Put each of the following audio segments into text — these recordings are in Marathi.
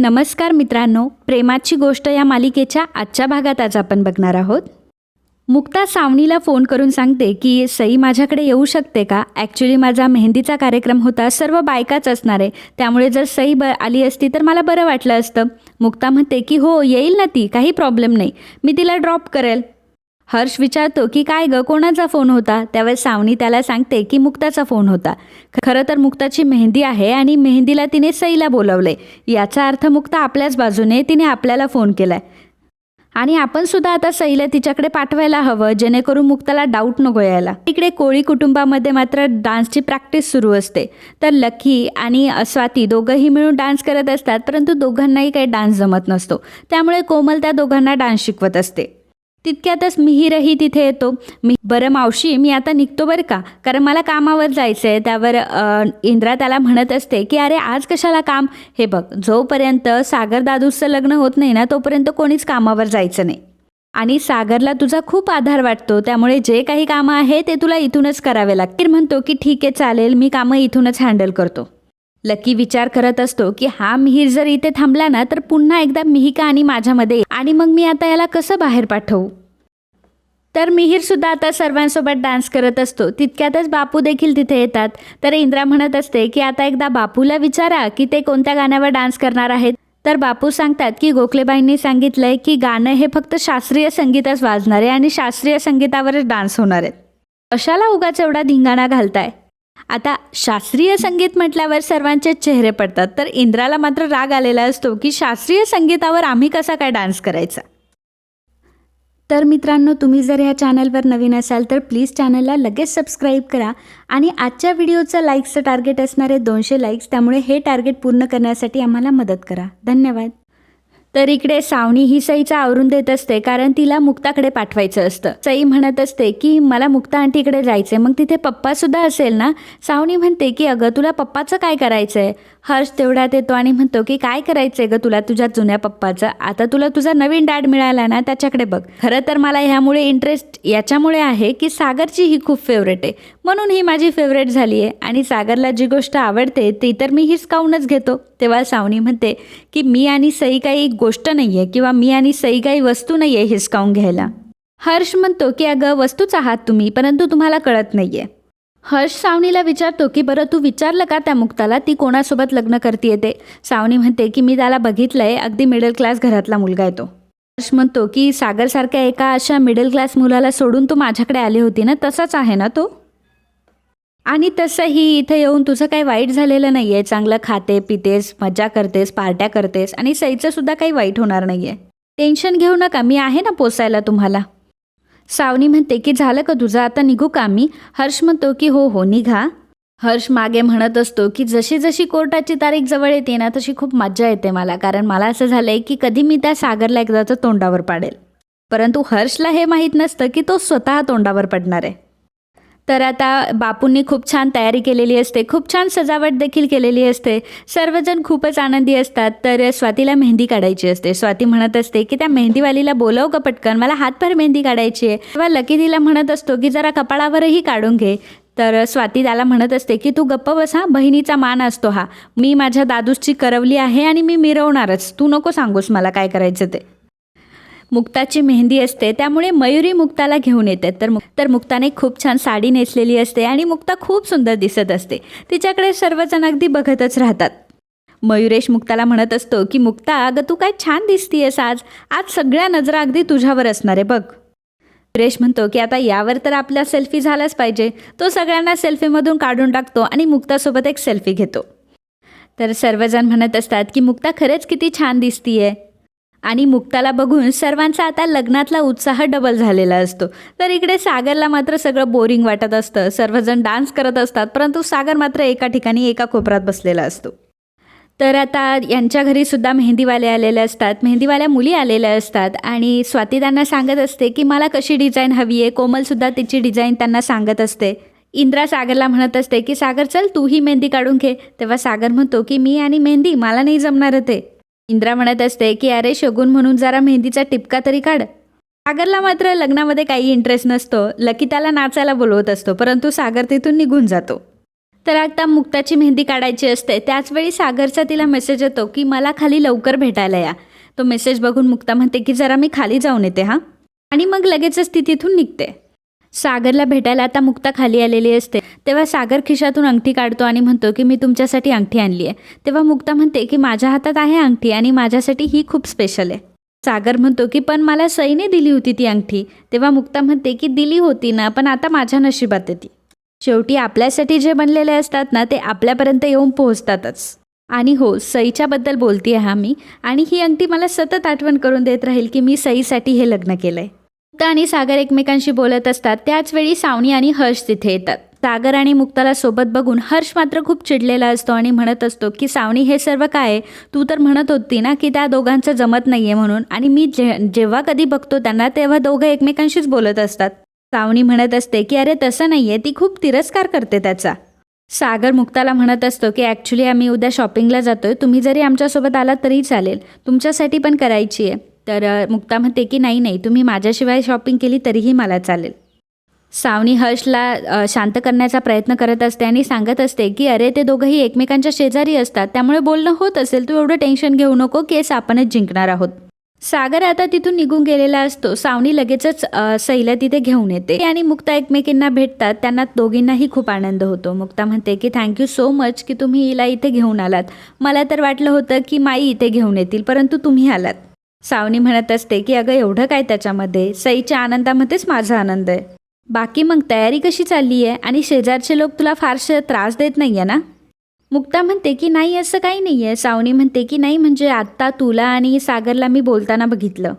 नमस्कार मित्रांनो, प्रेमाची गोष्ट या मालिकेच्या आजच्या भागात आज आपण बघणार आहोत. मुक्ता सावनीला फोन करून सांगते की सई माझ्याकडे येऊ शकते का. ॲक्च्युली माझा मेहंदीचा कार्यक्रम होता, सर्व बायकाच असणार आहे, त्यामुळे जर सई आली असती तर मला बरं वाटलं असतं. मुक्ता म्हणते की हो येईल ना ती, काही प्रॉब्लेम नाही, मी तिला ड्रॉप करेल. हर्ष विचारतो की काय ग, कोणाचा फोन होता. त्यावेळेस सावनी त्याला सांगते की मुक्ताचा फोन होता. खरं तर मुक्ताची मेहंदी आहे आणि मेहंदीला तिने सईला बोलावले, याचा अर्थ मुक्ता आपल्याच बाजूने, तिने आपल्याला फोन केलाय आणि आपण सुद्धा आता सईला तिच्याकडे पाठवायला हवं, जेणेकरून मुक्ताला डाऊट नको यायला. इकडे कोळी कुटुंबामध्ये मात्र डान्सची प्रॅक्टिस सुरू असते. तर लकी आणि स्वाती दोघंही मिळून डान्स करत असतात, परंतु दोघांनाही काही डान्स जमत नसतो, त्यामुळे कोमल त्या दोघांना डान्स शिकवत असते. तितक्यातच मिहीरही तिथे येतो. बरं मावशी, मी आता निघतो बरं का, कारण मला कामावर जायचं आहे. त्यावर इंद्रा त्याला म्हणत असते की अरे आज कशाला काम, हे बघ, जोपर्यंत सागर दादूचं लग्न होत नाही ना तोपर्यंत कोणीच कामावर जायचं नाही आणि सागरला तुझा खूप आधार वाटतो, त्यामुळे जे काही कामं आहे ते तुला इथूनच करावे लागतील. म्हणतो की ठीक आहे चालेल, मी कामं इथूनच हँडल करतो. लकी विचार करत असतो की हा मिहीर जर इथे थांबला ना तर पुन्हा एकदा मिहिका आणि माझ्यामध्ये, आणि मग मी आता याला कसं बाहेर पाठवू. तर मिहीर सुद्धा आता सर्वांसोबत डान्स करत असतो. तितक्यातच बापू देखील तिथे येतात. तर इंद्रा म्हणत असते की आता एकदा बापूला विचारा की ते कोणत्या गाण्यावर डान्स करणार आहेत. तर बापू सांगतात की गोखलेबाईंनी सांगितलंय की गाणं हे फक्त शास्त्रीय संगीतच वाजणार आहे आणि शास्त्रीय संगीतावरच डान्स होणार आहेत. कशाला उगाच एवढा धिंगाणा घालताय. आता शास्त्रीय संगीत म्हटल्यावर सर्वांचे चेहरे पडतात. तर इंद्राला मात्र राग आलेला असतो की शास्त्रीय संगीतावर आम्ही कसा काय डान्स करायचा. तर मित्रांनो, तुम्ही जर ह्या चॅनलवर नवीन असाल तर प्लीज चॅनलला लगेच सबस्क्राईब करा आणि आजच्या व्हिडिओचं लाईक्सचं टार्गेट असणारे 200 लाईक्स, त्यामुळे हे टार्गेट पूर्ण करण्यासाठी आम्हाला मदत करा. धन्यवाद. तर इकडे सावनी ही सईचा आवरून देत असते, कारण तिला मुक्ताकडे पाठवायचं असतं. सई म्हणत असते की मला मुक्ता आंटीकडे जायचं आहे, मग तिथे पप्पासुद्धा असेल ना. सावनी म्हणते की अगं तुला पप्पाचं काय करायचं आहे. हर्ष तेवढ्यात येतो आणि म्हणतो की काय करायचं आहे गं तुला तुझ्या जुन्या पप्पाचं, आता तुला तुझा नवीन डॅड मिळाला ना त्याच्याकडे बघ. खरं तर मला ह्यामुळे इंटरेस्ट याच्यामुळे आहे की सागरची ही खूप फेवरेट आहे, म्हणून ही माझी फेवरेट झाली आहे आणि सागरला जी गोष्ट आवडते ती तर मी हिसकावूनच घेतो. तेव्हा सावनी म्हणते की मी आणि सई काही गोष्ट नाही आहे किंवा मी आणि सई काही वस्तू नाही आहे हिसकावून घ्यायला. हर्ष म्हणतो की अगं वस्तूच आहात तुम्ही, परंतु तुम्हाला कळत नाही आहे. हर्ष सावनीला विचारतो की बरं तू विचारलं का त्या मुक्ताला ती कोणासोबत लग्न करते ते. सावनी म्हणते की मी त्याला बघितलंय, अगदी मिडल क्लास घरातला मुलगा आहे तो. हर्ष म्हणतो की सागरसारख्या एका अशा मिडल क्लास मुलाला सोडून तू माझ्याकडे आली होती ना, तसाच आहे ना तो. आणि तसंही इथे येऊन तुझं काही वाईट झालेलं नाही आहे, चांगलं खाते पितेस, मजा करतेस, पार्ट्या करतेस आणि सईचं सुद्धा काही वाईट होणार नाही आहे. टेन्शन घेऊ नका, मी आहे ना पोसायला तुम्हाला. सावनी म्हणते की झालं का तुझं, आता निघू का मी. हर्ष म्हणतो की हो हो निघा. हर्ष मागे म्हणत असतो की जशी जशी कोर्टाची तारीख जवळ येते ना तशी खूप मज्जा येते मला, कारण मला असं झालं आहे की कधी मी त्या सागरला एकदाचं तोंडावर पाडेल. परंतु हर्षला हे माहीत नसतं की तो स्वतः तोंडावर पडणार आहे. तर आता बापूंनी खूप छान तयारी केलेली असते, खूप छान सजावट देखील केलेली असते, सर्वजण खूपच आनंदी असतात. तर स्वातीला मेहंदी काढायची असते. स्वाती म्हणत असते की त्या मेहंदीवालीला बोलव का पटकन, मला हातभर मेहंदी काढायची आहे. तेव्हा लकी तिला म्हणत असतो की जरा कपाळावरही काढून घे. तर स्वाती त्याला म्हणत असते की तू गप्प बस, हा बहिणीचा मान असतो हा, मी माझ्या दादूची करवली आहे आणि मी मिरवणारच, तू नको सांगूस मला काय करायचं ते. मुक्ताची मेहंदी असते, त्यामुळे मयुरी मुक्ताला घेऊन येते. तर मुक्ताने खूप छान साडी नेसलेली असते आणि मुक्ता खूप सुंदर दिसत असते. तिच्याकडे सर्वजण अगदी बघतच राहतात. मयुरेश मुक्ताला म्हणत असतो की मुक्ता अगं तू काय छान दिसतीयस आज, आज सगळ्या नजरा अगदी तुझ्यावर असणार आहे बघ. मयुरेश म्हणतो की आता यावर तर आपला सेल्फी झालाच पाहिजे. तो सगळ्यांना सेल्फीमधून काढून टाकतो आणि मुक्तासोबत एक सेल्फी घेतो. तर सर्वजण म्हणत असतात की मुक्ता खरंच किती छान दिसतीये आणि मुक्ताला बघून सर्वांचा आता लग्नातला उत्साह डबल झालेला असतो. तर इकडे सागरला मात्र सगळं बोरिंग वाटत असतं. सर्वजण डान्स करत असतात, परंतु सागर मात्र एका ठिकाणी एका कोपऱ्यात बसलेला असतो. तर आता यांच्या घरी सुद्धा मेहंदीवाले आलेले असतात, मेहंदीवाल्या मुली आलेल्या असतात आणि स्वाती त्यांना सांगत असते की मला कशी डिझाईन हवी आहे. कोमलसुद्धा तिची डिझाईन त्यांना सांगत असते. इंद्रा सागरला म्हणत असते की सागर चल तूही मेहंदी काढून घे. तेव्हा सागर म्हणतो की मी आणि मेहंदी मला नाही जमणार ते. इंद्रा म्हणत असते की अरे शगुन म्हणून जरा मेहंदीचा टिपका तरी काढ. सागरला मात्र लग्नामध्ये काही इंटरेस्ट नसतो. लकी त्याला नाचायला बोलवत असतो, परंतु सागर तिथून निघून जातो. तर आता मुक्ताची मेहंदी काढायची असते त्याचवेळी सागरचा तिला मेसेज येतो की मला खाली लवकर भेटायला या. तो मेसेज बघून मुक्ता म्हणते की जरा मी खाली जाऊन येते हां, आणि मग लगेचच ती तिथून निघते. सागरला भेटायला आता मुक्ता खाली आलेली असते. तेव्हा सागर खिशातून अंगठी काढतो आणि म्हणतो की मी तुमच्यासाठी अंगठी आणली आहे. तेव्हा मुक्ता म्हणते की माझ्या हातात आहे अंगठी आणि माझ्यासाठी ही खूप स्पेशल आहे. सागर म्हणतो की पण मला सईने दिली होती ती अंगठी. तेव्हा मुक्ता म्हणते की दिली होती ना, पण आता माझ्या नशिबात आहे ती. शेवटी आपल्यासाठी जे बनलेले असतात ना ते आपल्यापर्यंत येऊन पोहोचतातच. आणि हो, सईच्याबद्दल बोलते आहे मी, आणि ही अंगठी मला सतत आठवण करून देत राहील की मी सईसाठी हे लग्न केलं आहे. मुक्ता आणि सागर एकमेकांशी बोलत असतात त्याचवेळी सावनी आणि हर्ष तिथे येतात. सागर आणि मुक्ताला सोबत बघून हर्ष मात्र खूप चिडलेला असतो आणि म्हणत असतो की सावनी हे सर्व काय आहे, तू तर म्हणत होती ना की त्या दोघांचं जमत नाही आहे म्हणून, आणि मी जेव्हा कधी बघतो त्यांना तेव्हा दोघं एकमेकांशीच बोलत असतात. सावनी म्हणत असते की अरे तसं नाही आहे, ती खूप तिरस्कार करते त्याचा. सागर मुक्ताला म्हणत असतो की ॲक्च्युली आम्ही उद्या शॉपिंगला जातोय, तुम्ही जरी आमच्यासोबत आलात तरी चालेल, तुमच्यासाठी पण करायची आहे. तर मुक्ता म्हणते की नाही नाही, तुम्ही माझ्याशिवाय शॉपिंग केली तरीही मला चालेल. सावनी हर्षला शांत करण्याचा प्रयत्न करत असते आणि सांगत असते की अरे ते दोघंही एकमेकांच्या शेजारी असतात, त्यामुळे बोलणं होत असेल, तू एवढं टेन्शन घेऊ नको, केस आपणच जिंकणार आहोत. सागर आता तिथून निघून गेलेला असतो. सावनी लगेचच सईला तिथे घेऊन येते आणि मुक्ता एकमेकींना भेटतात. त्यांना दोघींनाही खूप आनंद होतो. मुक्ता म्हणते की थँक्यू सो मच की तुम्ही हिला इथे घेऊन आलात. मला तर वाटलं होतं की माई इथे घेऊन येतील, परंतु तुम्ही आलात. सावनी म्हणत असते की अगं एवढं काय त्याच्यामध्ये, सईच्या आनंदामध्येच माझा आनंद आहे. बाकी मग तयारी कशी चालली आहे आणि शेजारचे लोक तुला फारसे त्रास देत नाही आहे ना? मुक्ता म्हणते की नाही असं काही नाही आहे. सावनी म्हणते की नाही म्हणजे आत्ता तुला आणि सागरला मी बोलताना बघितलं.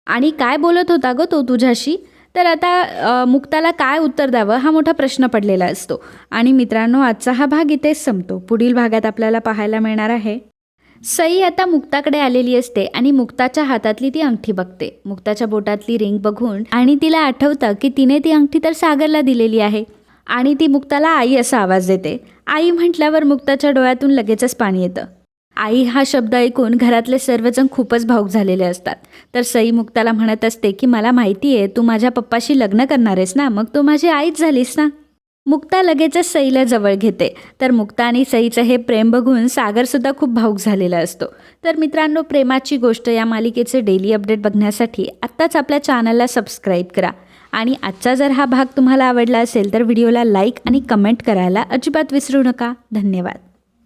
आणि काय बोलत होता गं तो तुझ्याशी? तर आता मुक्ताला काय उत्तर द्यावं हा मोठा प्रश्न पडलेला असतो. आणि मित्रांनो, आजचा हा भाग इथेच संपतो. पुढील भागात आपल्याला पाहायला मिळणार आहे सई आता मुक्ताकडे आलेली असते आणि मुक्ताच्या हातातली ती अंगठी बघते. मुक्ताच्या बोटातली रिंग बघून आणि तिला आठवतं की तिने ती अंगठी तर सागरला दिलेली आहे, आणि ती मुक्ताला आई असा आवाज देते. आई म्हटल्यावर मुक्ताच्या डोळ्यातून लगेचच पाणी येतं. आई हा शब्द ऐकून घरातले सर्वजण खूपच भावूक झालेले असतात. तर सई मुक्ताला म्हणत असते की मला माहिती आहे तू माझ्या पप्पाशी लग्न करणार आहेस ना, मग तू माझी आईच झालीस ना. मुक्ता लगेचच सईला जवळ घेते. तर मुक्ता आणि सईचं हे प्रेम बघून सागरसुद्धा खूप भावूक झालेला असतो. तर मित्रांनो, प्रेमाची गोष्ट या मालिकेचे डेली अपडेट बघण्यासाठी आत्ताच आपल्या चॅनलला सबस्क्राईब करा. आणि आजचा जर हा भाग तुम्हाला आवडला असेल तर व्हिडिओला लाईक आणि कमेंट करायला अजिबात विसरू नका. धन्यवाद.